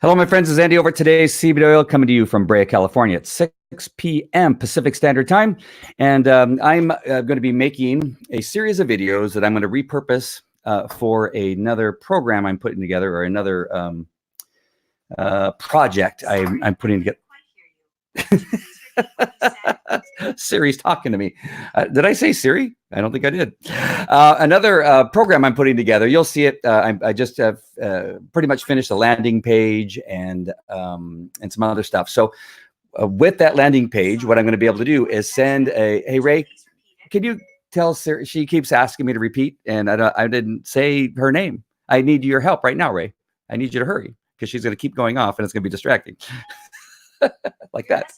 Hello, my friends. It's Andy over at today's CBD Oil, coming to you from Brea, California at 6 p.m. Pacific Standard Time. And I'm going to be making a series of videos that I'm going to repurpose for another program I'm putting together, or another project I'm putting together. Siri's talking to me. Did I say Siri? I don't think I did. Another program I'm putting together. You'll see it. I just have pretty much finished the landing page and some other stuff. So with that landing page, what I'm going to be able to do is send a, hey, Ray, can you tell Siri? She keeps asking me to repeat, and I didn't say her name. I need your help right now, Ray. I need you to hurry, because she's going to keep going off and it's going to be distracting. Like that.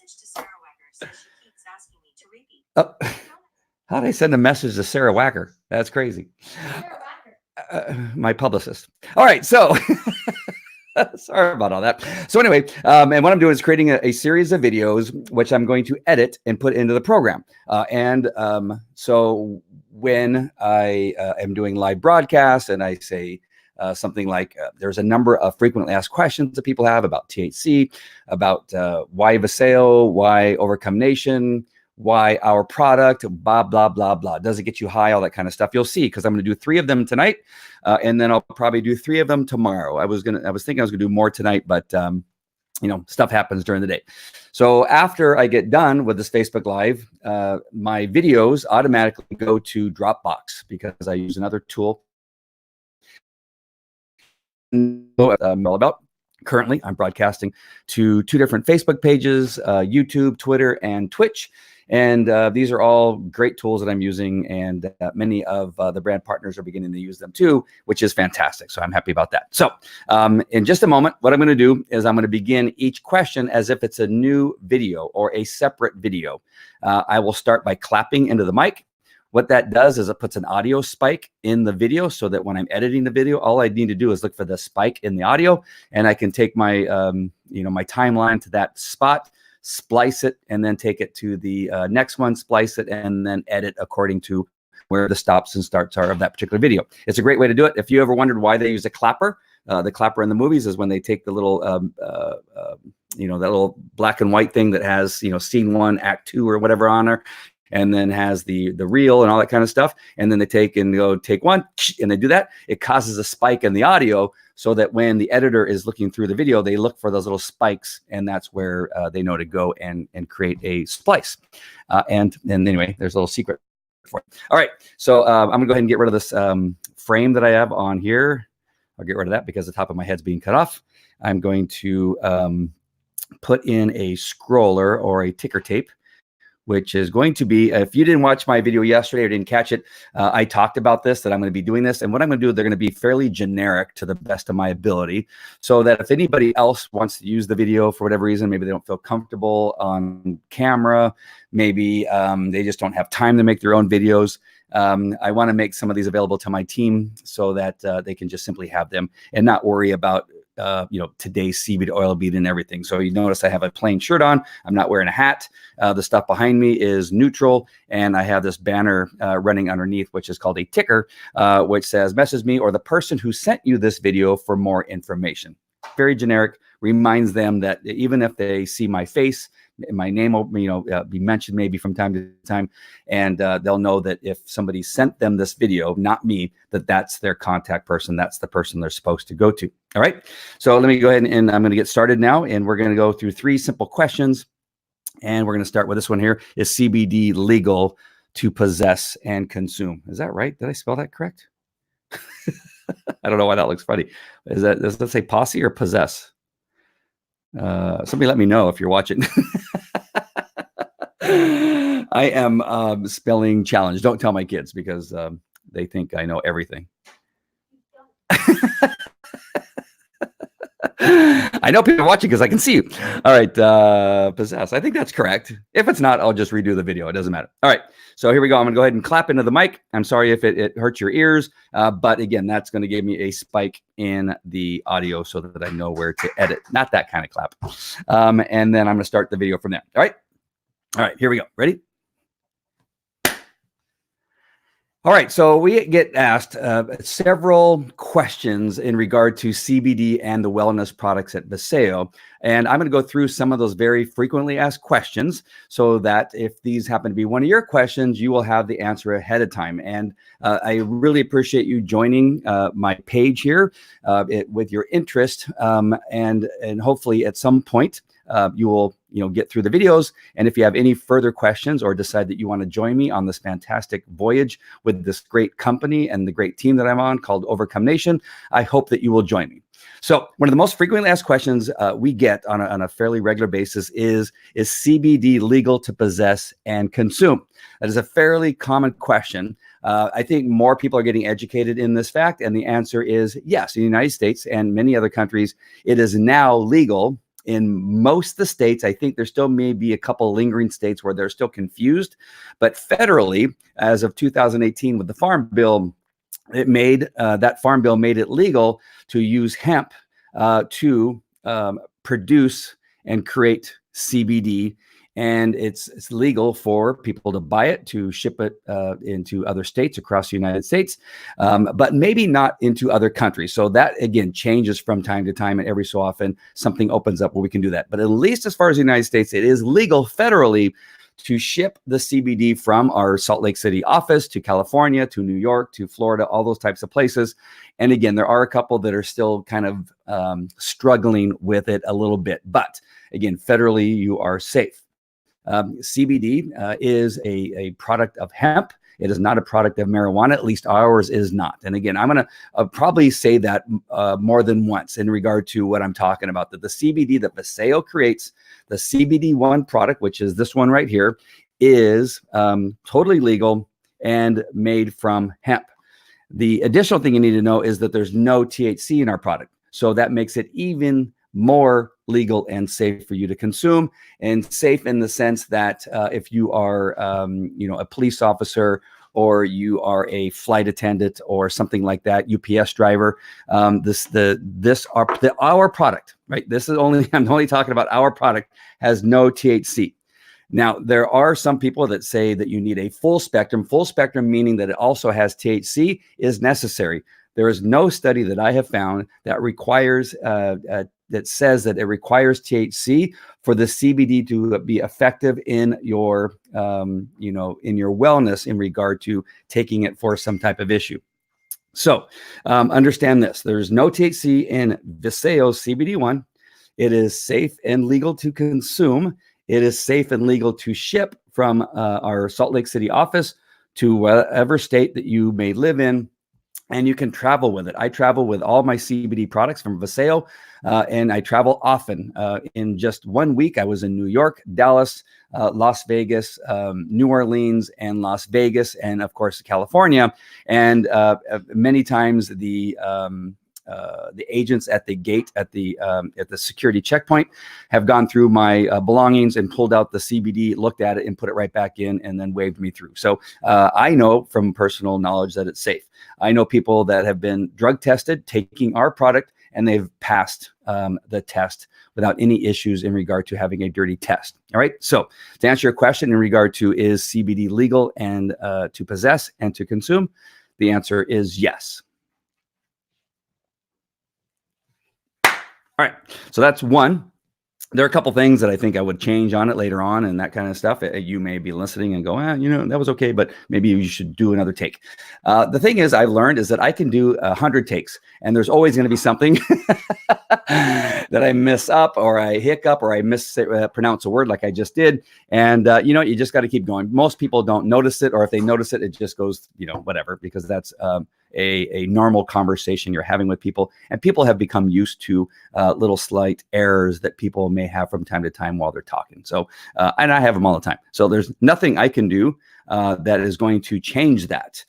Oh, how did I send a message to Sarah Wacker? That's crazy. My publicist. All right, so sorry about all that. So anyway, and what I'm doing is creating a series of videos, which I'm going to edit and put into the program. So when I am doing live broadcasts and I say something like, there's a number of frequently asked questions that people have about THC, about why Vaseo, why Overcome Nation, why our product, blah, blah, blah, blah. Does it get you high? All that kind of stuff. You'll see, because I'm going to do 3 of them tonight. And then I'll probably do 3 of them tomorrow. I was thinking I was going to do more tonight, but stuff happens during the day. So after I get done with this Facebook Live, my videos automatically go to Dropbox, because I use another tool. All about. Currently, I'm broadcasting to 2 different Facebook pages, YouTube, Twitter, and Twitch. And these are all great tools that I'm using, and many of the brand partners are beginning to use them too, which is fantastic. So I'm happy about that. So in just a moment, what I'm going to do is I'm going to begin each question as if it's a new video or a separate video. I will start by clapping into the mic. What that does is it puts an audio spike in the video, so that when I'm editing the video, all I need to do is look for the spike in the audio, and I can take my my timeline to that spot, splice it, and then take it to the next one, splice it, and then edit according to where the stops and starts are of that particular video. It's a great way to do it. If you ever wondered why they use a clapper, the clapper in the movies is when they take the little that little black and white thing that has scene 1, act 2, or whatever on there, and then has the reel and all that kind of stuff. And then they take 1, and they do that. It causes a spike in the audio, so that when the editor is looking through the video, they look for those little spikes, and that's where they know to go and create a splice. And anyway, there's a little secret for it. All right, so I'm gonna go ahead and get rid of this frame that I have on here. I'll get rid of that because the top of my head's being cut off. I'm going to put in a scroller or a ticker tape, which is going to be, if you didn't watch my video yesterday or didn't catch it, I talked about this, that I'm going to be doing this. And what I'm going to do, they're going to be fairly generic to the best of my ability, so that if anybody else wants to use the video for whatever reason, maybe they don't feel comfortable on camera, maybe they just don't have time to make their own videos, I want to make some of these available to my team, so that they can just simply have them and not worry about today's CBD oil bead and everything. So you notice I have a plain shirt on. I'm not wearing a hat. The stuff behind me is neutral, and I have this banner running underneath, which is called a ticker, which says, message me or the person who sent you this video for more information. Very generic, reminds them that even if they see my face, my name will be mentioned maybe from time to time, and they'll know that if somebody sent them this video, not me, that's their contact person. That's the person they're supposed to go to. All right, so let me go ahead and I'm going to get started now, and we're going to go through 3 simple questions, and we're going to start with this one here. Is CBD legal to possess and consume? Is that right? Did I spell that correct? I don't know why that looks funny. Does that say posse or possess? Somebody let me know if you're watching. I am spelling challenged. Don't tell my kids, because they think I know everything. I know people are watching because I can see you. All right, Possess. I think that's correct. If it's not, I'll just redo the video. It doesn't matter. All right, so here we go. I'm going to go ahead and clap into the mic. I'm sorry if it hurts your ears, but again, that's going to give me a spike in the audio so that I know where to edit. Not that kind of clap. And then I'm going to start the video from there. All right, here we go. Ready? All right, so we get asked several questions in regard to CBD and the wellness products at Viseo, and I'm going to go through some of those very frequently asked questions so that if these happen to be one of your questions, you will have the answer ahead of time. And I really appreciate you joining my page here with your interest, and hopefully at some point you will get through the videos. And if you have any further questions or decide that you want to join me on this fantastic voyage with this great company and the great team that I'm on called Overcome Nation, I hope that you will join me. So one of the most frequently asked questions we get on a fairly regular basis is CBD legal to possess and consume? That is a fairly common question. I think more people are getting educated in this fact, and the answer is yes. In the United States and many other countries, it is now legal. In most of the states, I think there still may be a couple lingering states where they're still confused, but federally, as of 2018 with the Farm Bill, that Farm Bill made it legal to use hemp to produce and create CBD. And it's legal for people to buy it, to ship it into other states across the United States, but maybe not into other countries. So that, again, changes from time to time, and every so often something opens up where we can do that. But at least as far as the United States, it is legal federally to ship the CBD from our Salt Lake City office to California, to New York, to Florida, all those types of places. And again, there are a couple that are still kind of struggling with it a little bit. But again, federally, you are safe. CBD is a product of hemp. It is not a product of marijuana. At least ours is not. And again, I'm going to probably say that more than once in regard to what I'm talking about, that the CBD that Viseo creates, the CBD1 product, which is this one right here, is totally legal and made from hemp. The additional thing you need to know is that there's no THC in our product. So that makes it even more legal and safe for you to consume, and safe in the sense that if you are, a police officer, or you are a flight attendant or something like that, UPS driver, our product, right? I'm only talking about our product, has no THC. Now, there are some people that say that you need a full spectrum meaning that it also has THC is necessary. There is no study that I have found that requires that says that it requires THC for the CBD to be effective in your, in your wellness in regard to taking it for some type of issue. So understand this: there's no THC in Viseo's CBD1. It is safe and legal to consume. It is safe and legal to ship from our Salt Lake City office to whatever state that you may live in. And you can travel with it. I travel with all my CBD products from Viseo, and I travel often. In just 1 week, I was in New York, Dallas, Las Vegas, New Orleans, and Las Vegas, and of course, California. And many times the agents at the gate at the security checkpoint have gone through my belongings and pulled out the CBD, looked at it, and put it right back in, and then waved me through. So I know from personal knowledge that it's safe. I know people that have been drug tested taking our product, and they've passed the test without any issues in regard to having a dirty test. All right. So to answer your question in regard to is CBD legal and to possess and to consume, the answer is yes. All right. So that's one. There are a couple things that I think I would change on it later on and that kind of stuff. You may be listening and go, that was okay, but maybe you should do another take. The thing is, I've learned is that I can do 100 takes, and there's always going to be something that I mess up, or I hiccup, or I mispronounce a word like I just did. And, you just got to keep going. Most people don't notice it, or if they notice it, it just goes, whatever, because that's a normal conversation you're having with people, and people have become used to little slight errors that people may have from time to time while they're talking. So, and I have them all the time. So there's nothing I can do that is going to change that.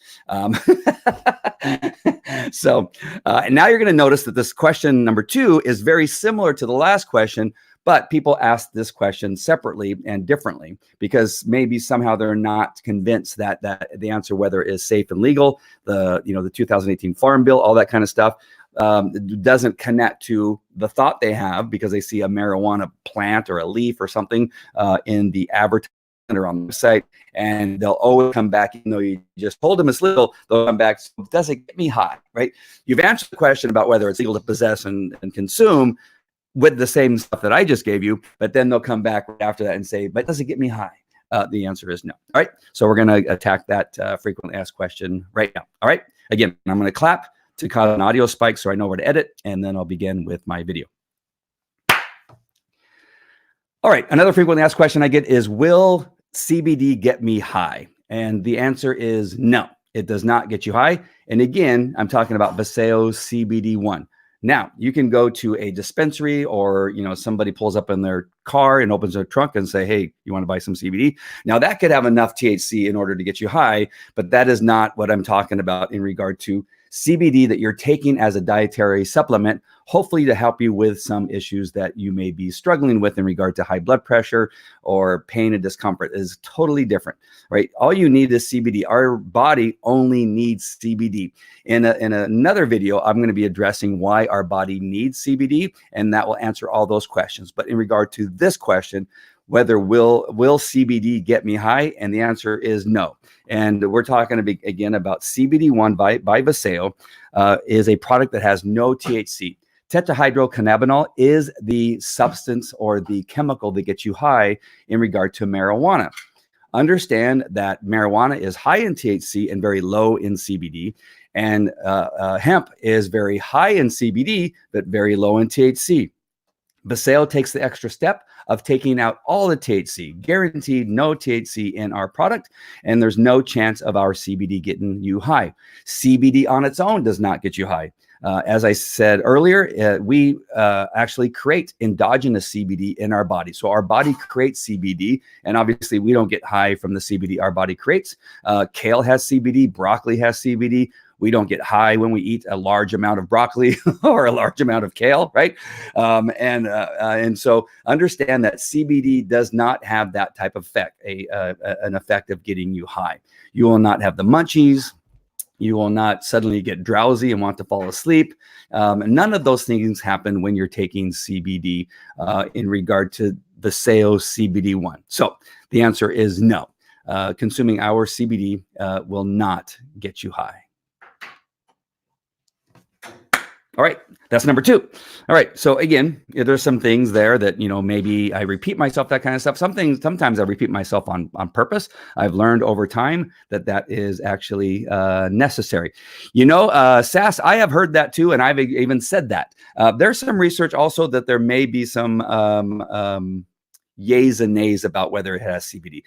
So now you're going to notice that this question number 2 is very similar to the last question, but people ask this question separately and differently because maybe somehow they're not convinced that the answer, whether it is safe and legal, the 2018 Farm Bill, all that kind of stuff, doesn't connect to the thought they have because they see a marijuana plant or a leaf or something in the advertisement or on the site, and they'll always come back, even though you just told them it's legal, they'll come back, so does it get me high, right? You've answered the question about whether it's legal to possess and consume with the same stuff that I just gave you, but then they'll come back right after that and say, but does it get me high? The answer is no. All right, so we're going to attack that frequently asked question right now. All right, again, I'm going to clap to cause an audio spike so I know where to edit, and then I'll begin with my video. All right, another frequently asked question I get is, will CBD get me high? And the answer is no, it does not get you high. And again, I'm talking about Paseo CBD1. Now, you can go to a dispensary or, somebody pulls up in their car and opens their trunk and say, hey, you want to buy some CBD? Now, that could have enough THC in order to get you high, but that is not what I'm talking about in regard to CBD that you're taking as a dietary supplement, hopefully to help you with some issues that you may be struggling with in regard to high blood pressure or pain and discomfort. Is totally different, right? All you need is CBD. Our body only needs CBD. In another video, I'm going to be addressing why our body needs CBD, and that will answer all those questions. But in regard to this question, whether will CBD get me high? And the answer is no. And we're talking again about CBD1 by Paseo, is a product that has no THC. Tetrahydrocannabinol is the substance or the chemical that gets you high in regard to marijuana. Understand that marijuana is high in THC and very low in CBD, and hemp is very high in CBD but very low in THC. Paseo takes the extra step of taking out all the THC, guaranteed no THC in our product, and there's no chance of our CBD getting you high. CBD on its own does not get you high. As I said earlier, we actually create endogenous CBD in our body. So our body creates CBD, and obviously we don't get high from the CBD our body creates. Kale has CBD, broccoli has CBD. We don't get high when we eat a large amount of broccoli or a large amount of kale, right? And so understand that CBD does not have that type of effect, an effect of getting you high. You will not have the munchies. You will not suddenly get drowsy and want to fall asleep. None of those things happen when you're taking CBD in regard to the Paseo CBD1. So the answer is no. Consuming our CBD will not get you high. All right, that's number 2. All right, so again, there's some things there that, maybe I repeat myself, that kind of stuff. Sometimes I repeat myself on purpose. I've learned over time that is actually necessary. Sass, I have heard that too, and I've even said that. There's some research also that there may be some yays and nays about whether it has CBD.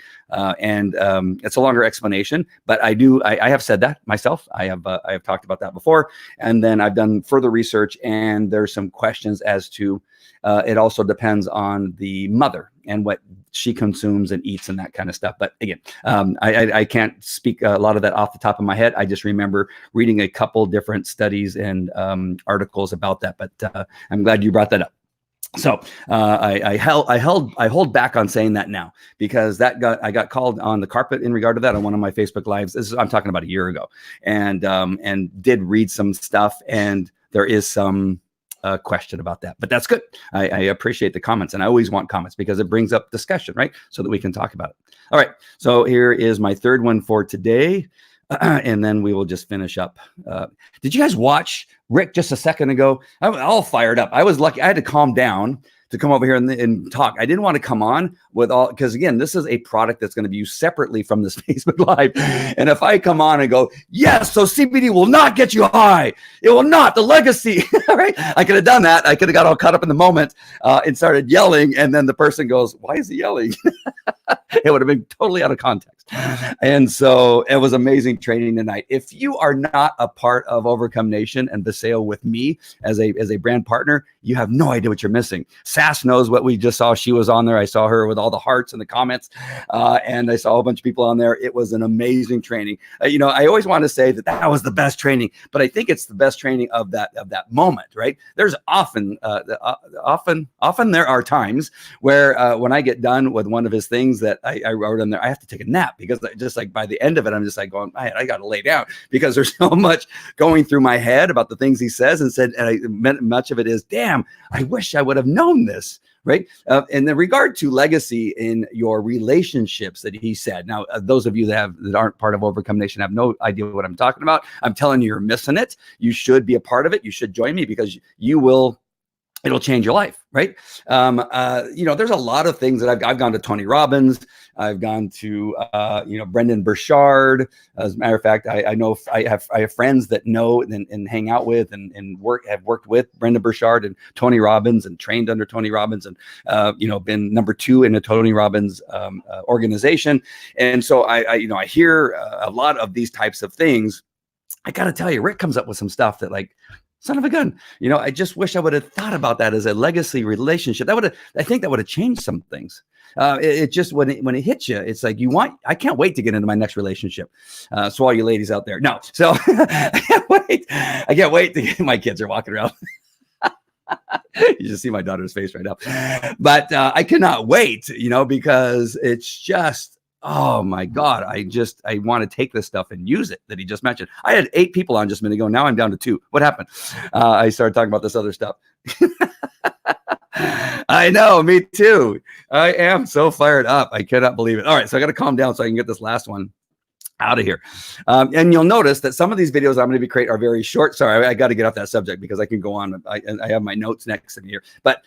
And it's a longer explanation, but I have said that myself. I have talked about that before. And then I've done further research, and there's some questions as to, it also depends on the mother and what she consumes and eats and that kind of stuff. But again, I can't speak a lot of that off the top of my head. I just remember reading a couple different studies and articles about that, but I'm glad you brought that up. So I hold back on saying that now, because I got called on the carpet in regard to that on one of my Facebook lives. I'm talking about a year ago, and did read some stuff, and there is some question about that, but that's good. I appreciate the comments, and I always want comments because it brings up discussion, right? So that we can talk about it. All right, so here is my third one for today. And then we will just finish up. Did you guys watch Rick just a second ago? I'm all fired up. I was lucky. I had to calm down to come over here and talk. I didn't want to come on with all, because again, this is a product that's going to be used separately from this Facebook Live. And if I come on and go, yes, so CBD will not get you high. It will not. The legacy, right? I could have done that. I could have got all caught up in the moment and started yelling. And then the person goes, why is he yelling? It would have been totally out of context. And so it was amazing training tonight. If you are not a part of Overcome Nation and Vaseo with me as a brand partner, you have no idea what you're missing. Sass knows what we just saw. She was on there. I saw her with all the hearts and the comments, and I saw a bunch of people on there. It was an amazing training. I always want to say that was the best training, but I think it's the best training of that moment, right? There's often there are times where when I get done with one of his things that I wrote in there, I have to take a nap, because just like by the end of it, I'm just like going, I got to lay down, because there's so much going through my head about the things he says and said. And much of it is, damn, I wish I would have known this. Right. In the regard to legacy in your relationships that he said. Now, those of you that aren't part of Overcome Nation have no idea what I'm talking about. I'm telling you, you're missing it. You should be a part of it. You should join me, because it'll change your life, right? There's a lot of things that I've gone to Tony Robbins. I've gone to, Brendan Burchard. As a matter of fact, I know I have friends that know and hang out with and have worked with Brendan Burchard and Tony Robbins and trained under Tony Robbins and, been number 2 in a Tony Robbins organization. And so I hear a lot of these types of things. I got to tell you, Rick comes up with some stuff that, like, son of a gun, I just wish I would have thought about that as a legacy relationship. I think that would have changed some things. It just, when it hits you, it's like, I can't wait to get into my next relationship. So all you ladies out there, no. So I can't wait to get, my kids are walking around. You just see my daughter's face right now, but I cannot wait, because it's just, oh my God, I want to take this stuff and use it that he just mentioned. I had 8 people on just a minute ago. Now I'm down to 2. What happened? I started talking about this other stuff. I know, me too. I am so fired up. I cannot believe it. All right, so I got to calm down so I can get this last one out of here. And you'll notice that some of these videos I'm going to be creating are very short. Sorry, I got to get off that subject because I can go on. I have my notes next to me here, but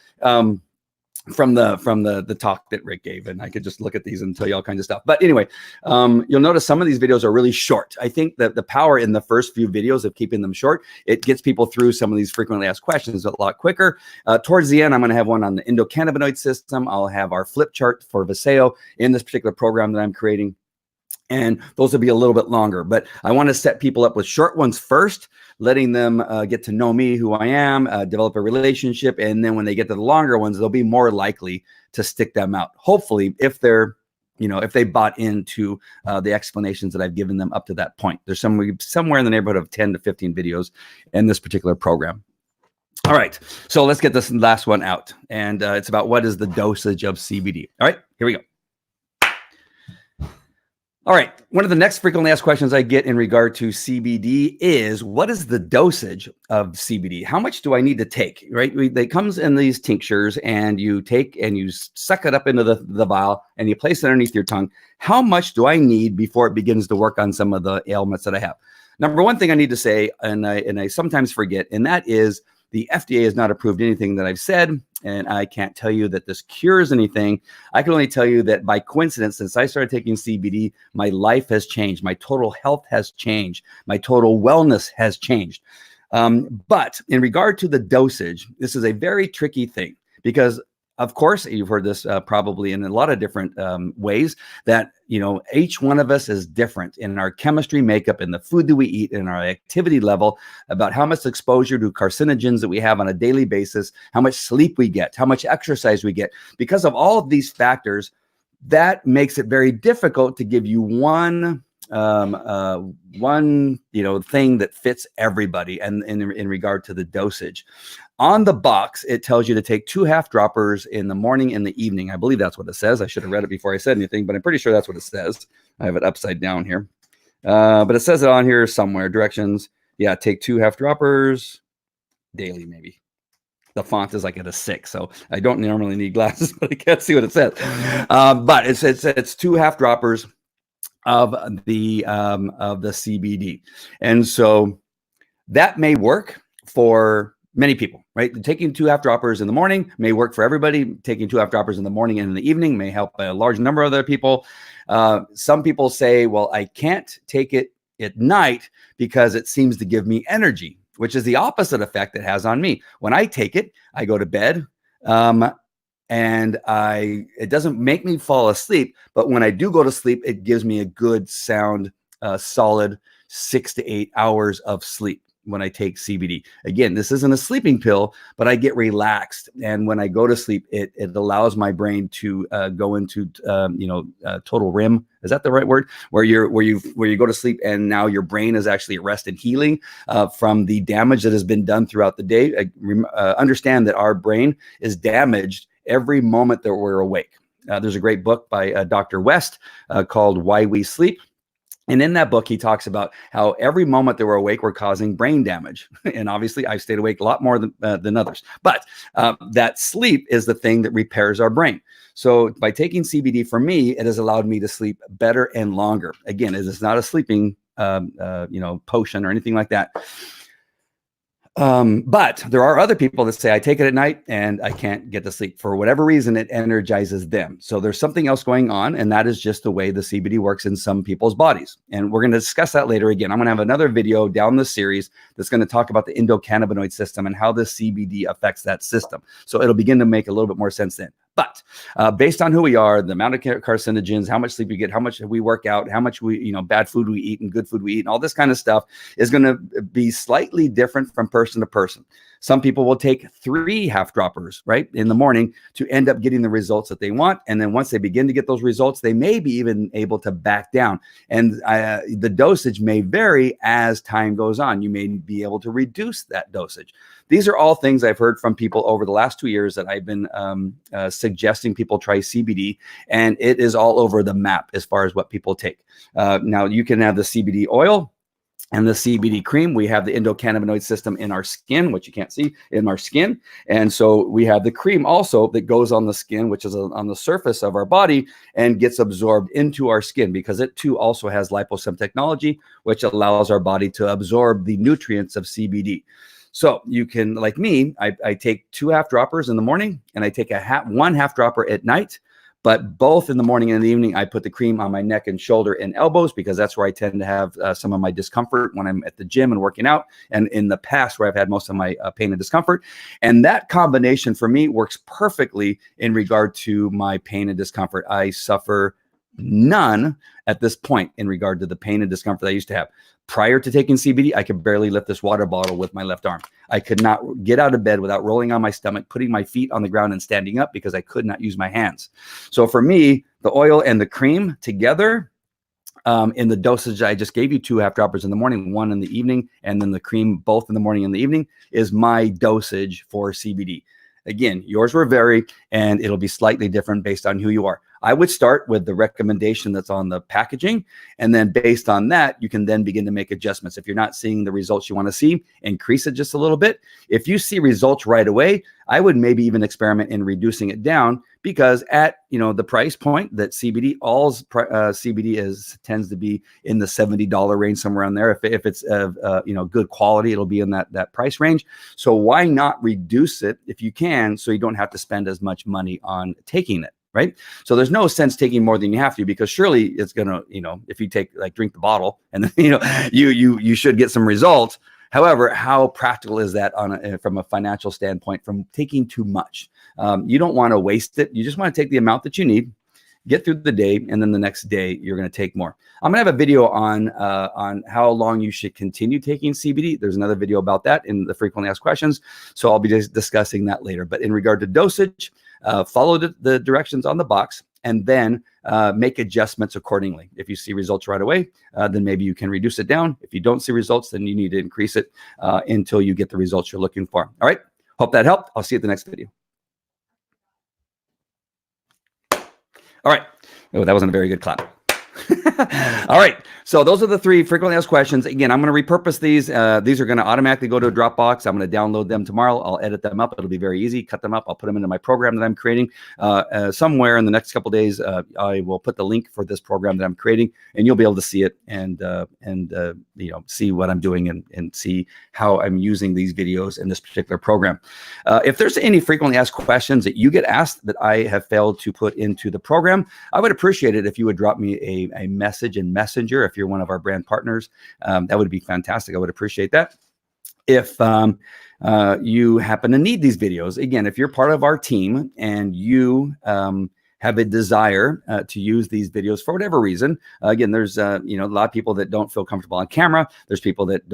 from the talk that Rick gave, and I could just look at these and tell you all kinds of stuff. But anyway, you'll notice some of these videos are really short. I think that the power in the first few videos of keeping them short, it gets people through some of these frequently asked questions a lot quicker. Towards the end, I'm going to have one on the endocannabinoid system. I'll have our flip chart for Vaseo in this particular program that I'm creating. And those will be a little bit longer, but I want to set people up with short ones first, letting them get to know me, who I am, develop a relationship. And then when they get to the longer ones, they'll be more likely to stick them out. Hopefully, if they bought into the explanations that I've given them up to that point. There's somewhere in the neighborhood of 10 to 15 videos in this particular program. All right, so let's get this last one out. And it's about what is the dosage of CBD. All right, here we go. All right, one of the next frequently asked questions I get in regard to CBD is, what is the dosage of CBD? How much do I need to take, right? It comes in these tinctures, and you take and you suck it up into the vial, and you place it underneath your tongue. How much do I need before it begins to work on some of the ailments that I have? Number one thing I need to say, and I sometimes forget, and that is the FDA has not approved anything that I've said, and I can't tell you that this cures anything. I can only tell you that by coincidence, since I started taking CBD, my life has changed. My total health has changed. My total wellness has changed. But in regard to the dosage, this is a very tricky thing, because of course, you've heard this probably in a lot of different ways, that, each one of us is different in our chemistry makeup, in the food that we eat, in our activity level, about how much exposure to carcinogens that we have on a daily basis, how much sleep we get, how much exercise we get. Because of all of these factors, that makes it very difficult to give you one thing that fits everybody, and in regard to the dosage. On the box, it tells you to take 2 half droppers in the morning and the evening. I believe that's what it says. I should have read it before I said anything, but I'm pretty sure that's what it says. I have it upside down here. But it says it on here somewhere. Directions. Yeah, take 2 half droppers daily, maybe. The font is like at a 6, so I don't normally need glasses, but I can't see what it says. But it's 2 half droppers of the CBD. And so that may work for many people, right? Taking 2 half droppers in the morning may work for everybody. Taking 2 half droppers in the morning and in the evening may help a large number of other people. Some people say, well, I can't take it at night because it seems to give me energy, which is the opposite effect it has on me. When I take it, I go to bed, and it doesn't make me fall asleep, but when I do go to sleep, it gives me a good sound, solid 6 to 8 hours of sleep when I take CBD. Again, this isn't a sleeping pill, but I get relaxed, and when I go to sleep, it allows my brain to go into total REM. Is that the right word? Where you go to sleep, and now your brain is actually at rest and healing from the damage that has been done throughout the day. Understand that our brain is damaged every moment that we're awake. There's a great book by Dr. West called Why We Sleep. And in that book, he talks about how every moment that we're awake, we're causing brain damage. And obviously, I've stayed awake a lot more than others. But that sleep is the thing that repairs our brain. So by taking CBD, for me, it has allowed me to sleep better and longer. Again, it is not a sleeping potion or anything like that. But there are other people that say I take it at night and I can't get to sleep. For whatever reason, it energizes them. So there's something else going on, and that is just the way the CBD works in some people's bodies. And we're going to discuss that later. Again, I'm going to have another video down the series that's going to talk about the endocannabinoid system and how the CBD affects that system. So it'll begin to make a little bit more sense then. But based on who we are, the amount of carcinogens, how much sleep we get, how much we work out, how much bad food we eat and good food we eat, and all this kind of stuff is going to be slightly different from person to person. Some people will take 3 half droppers, right, in the morning to end up getting the results that they want. And then once they begin to get those results, they may be even able to back down. And the dosage may vary as time goes on. You may be able to reduce that dosage. These are all things I've heard from people over the last 2 years that I've been suggesting people try CBD, and it is all over the map as far as what people take. Now, you can have the CBD oil and the CBD cream. We have the endocannabinoid system in our skin, which you can't see in our skin. And so we have the cream also that goes on the skin, which is on the surface of our body and gets absorbed into our skin, because it too also has liposome technology, which allows our body to absorb the nutrients of CBD. So you can, like me, I take 2 half droppers in the morning, and I take 1 half dropper at night. But both in the morning and in the evening, I put the cream on my neck and shoulder and elbows, because that's where I tend to have some of my discomfort when I'm at the gym and working out, and in the past where I've had most of my pain and discomfort. And that combination for me works perfectly in regard to my pain and discomfort. I suffer none at this point in regard to the pain and discomfort I used to have. Prior to taking CBD, I could barely lift this water bottle with my left arm. I could not get out of bed without rolling on my stomach, putting my feet on the ground and standing up, because I could not use my hands. So for me, the oil and the cream together, in the dosage I just gave you, 2 half droppers in the morning, 1 in the evening, and then the cream both in the morning and the evening, is my dosage for CBD. Again, yours will vary, and it'll be slightly different based on who you are. I would start with the recommendation that's on the packaging, and then based on that, you can then begin to make adjustments. If you're not seeing the results you want to see, increase it just a little bit. If you see results right away, I would maybe even experiment in reducing it down, because at the price point that CBD, CBD tends to be in the $70 range, somewhere around there. If it's good quality, it'll be in that price range. So why not reduce it if you can, so you don't have to spend as much money on taking it, right? So there's no sense taking more than you have to, because surely it's gonna, if you drink the bottle, and then you should get some results. However, how practical is that from a financial standpoint from taking too much? You don't want to waste it. You just want to take the amount that you need, get through the day, and then the next day you're going to take more. I'm going to have a video on how long you should continue taking CBD. There's another video about that in the frequently asked questions, so I'll be discussing that later. But in regard to dosage, follow the directions on the box, and then make adjustments accordingly. If you see results right away, then maybe you can reduce it down. If you don't see results, then you need to increase it until you get the results you're looking for. All right. Hope that helped. I'll see you at the next video. All right. Oh, that wasn't a very good clap. All right. So those are the 3 frequently asked questions. Again, I'm going to repurpose these. These are going to automatically go to a Dropbox. I'm going to download them tomorrow. I'll edit them up. It'll be very easy. Cut them up. I'll put them into my program that I'm creating. Somewhere in the next couple of days, I will put the link for this program that I'm creating, and you'll be able to see it and see what I'm doing and see how I'm using these videos in this particular program. If there's any frequently asked questions that you get asked that I have failed to put into the program, I would appreciate it if you would drop me a message in Messenger. If you're one of our brand partners, that would be fantastic. I would appreciate that. If you happen to need these videos. Again, if you're part of our team and you have a desire to use these videos for whatever reason. Again, there's a lot of people that don't feel comfortable on camera. There's people that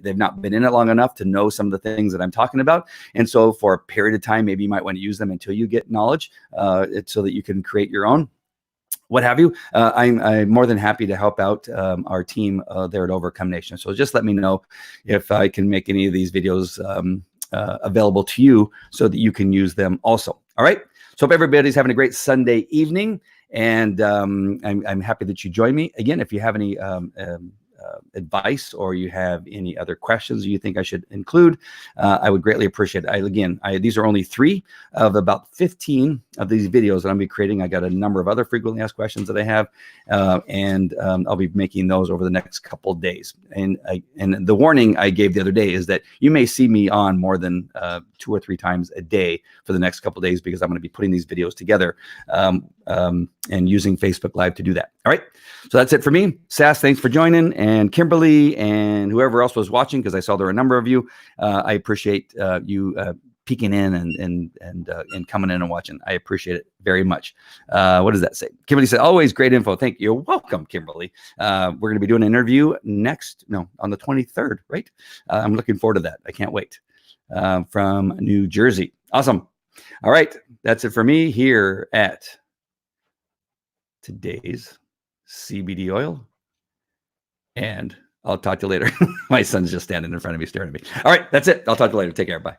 they've not been in it long enough to know some of the things that I'm talking about. And so for a period of time, maybe you might want to use them until you get knowledge so that you can create your own. What have you. I'm more than happy to help out our team there at Overcome Nation. So just let me know if I can make any of these videos available to you so that you can use them also. All right. So hope everybody's having a great Sunday evening, and I'm happy that you joined me. Again, if you have any advice or you have any other questions you think I should include, I would greatly appreciate it. These are only 3 of about 15 of these videos that I'm be creating. I got a number of other frequently asked questions that I have, and I'll be making those over the next couple of days. And the warning I gave the other day is that you may see me on more than 2 or 3 times a day for the next couple of days, because I'm going to be putting these videos together and using Facebook Live to do that. All right. So that's it for me. Sass, thanks for joining. And Kimberly and whoever else was watching, because I saw there were a number of you. I appreciate you peeking in and coming in and watching. I appreciate it very much. What does that say? Kimberly said, always great info. Thank you. You're welcome, Kimberly. We're going to be doing an interview on the 23rd, right? I'm looking forward to that. I can't wait. From New Jersey. Awesome. All right. That's it for me here at today's CBD oil. And I'll talk to you later. My son's just standing in front of me staring at me. All right. That's it. I'll talk to you later. Take care. Bye.